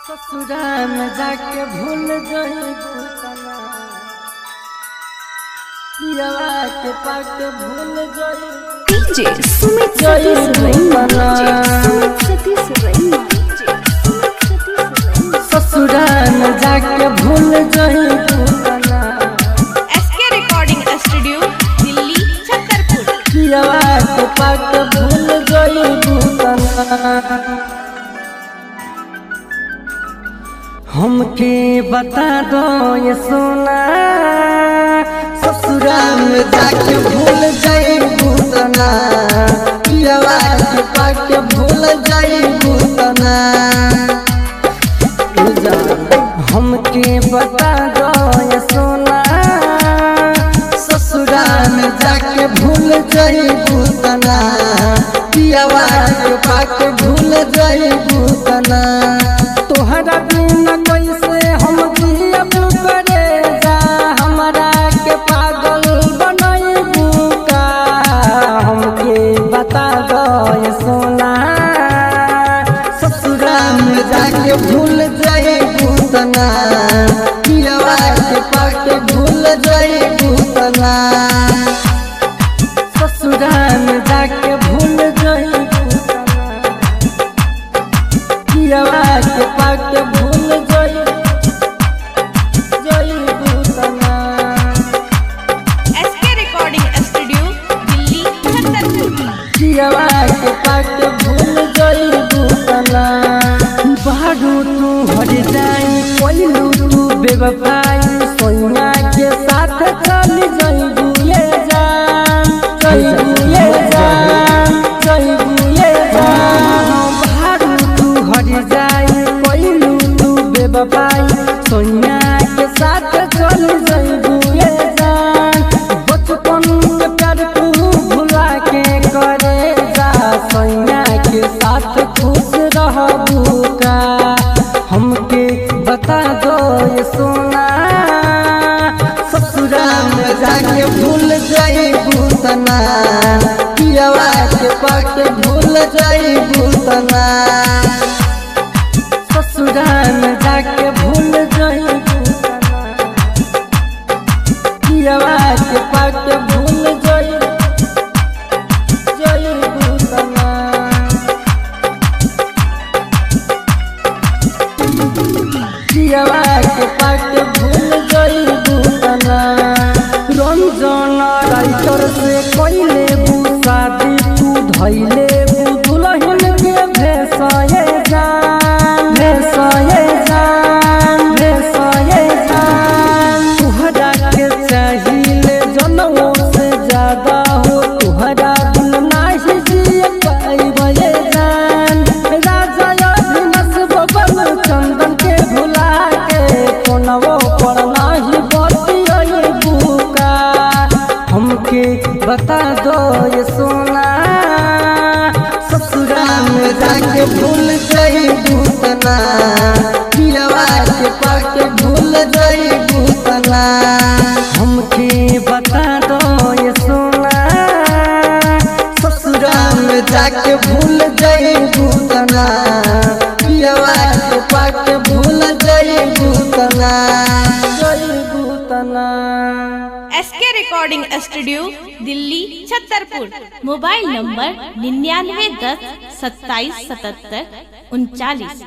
ससुराल में जाके भूल गई पियवा के पाक भूल गई डीजे सुमित सतीश रैना ससुराल में जाके भूल गई SK recording studio Delhi Chhatarpur पियवा के पाक भूल गई हमके बता दो ये सोना ससुराल में जाके भूल जाई भूतना पियवा के पाके भूल जाई भूतना हमके बता दो ये सोना ससुराल में जाके भूल जाई भूतना पियवा के पाके भूल जाई भूतना तोहरा बिना कैसे हम जियब करे जा हमरा के पागल बनैबू का हमके बता दो ये सोना ससुराल में जाके भूल जाइबू तना पियवा के पाके भूल जाइबू तना ससुराल में जाके भूल जाइबू पियवा के पाके भूल जाइबू तना SK recording studio Delhi Chhatarpur पियवा के पाके भूल जाइबू तना बारू तू हर जाई कोइलू तू बेवफाई सोनिया के साथ चल जाइबू ये जान जाइबू ये जान जाइबू ये जान बारू तू हर जाई कोइलू तू बेवफाई सोनिया के साथ चल जाइबू ये जान बचपन के प्यार तू भुला के करे जा सोनिया के साथ खुश रहबू का हमके बता दो ये सोना ससुराल में जाके भूल जाइबू तना पियवा के पाके भूल जाइबू तना ससुराल में जाके भूल जाइबू तना पियवा के पाके भूल जाइबू तना पियवा के पाके भूल जाइबू तना रंजन राइटर से कइले बू शादी तू धइले बू दुल्हन के भेसए जान भेसए जान भेसए जान तुहरा के चाहिए जनमों से ज्यादा हो तुहरा दिल नाही जिए पाइबे जान राजा अभिनस बबल चंदन के भुला के कोनवो पर नाही बतियबू का हमके बता दो ये सोना ससुराल में जाके भूल जाइबू तना पियवा के पाके भूल जाइबू तना हमके बता दो ये सोना ससुराल में जाके भूल जाइबू तना पियवा के पाके भूल जाइबू तना SK recording studio Delhi Chhatarpur mobile number 9910 2777 39।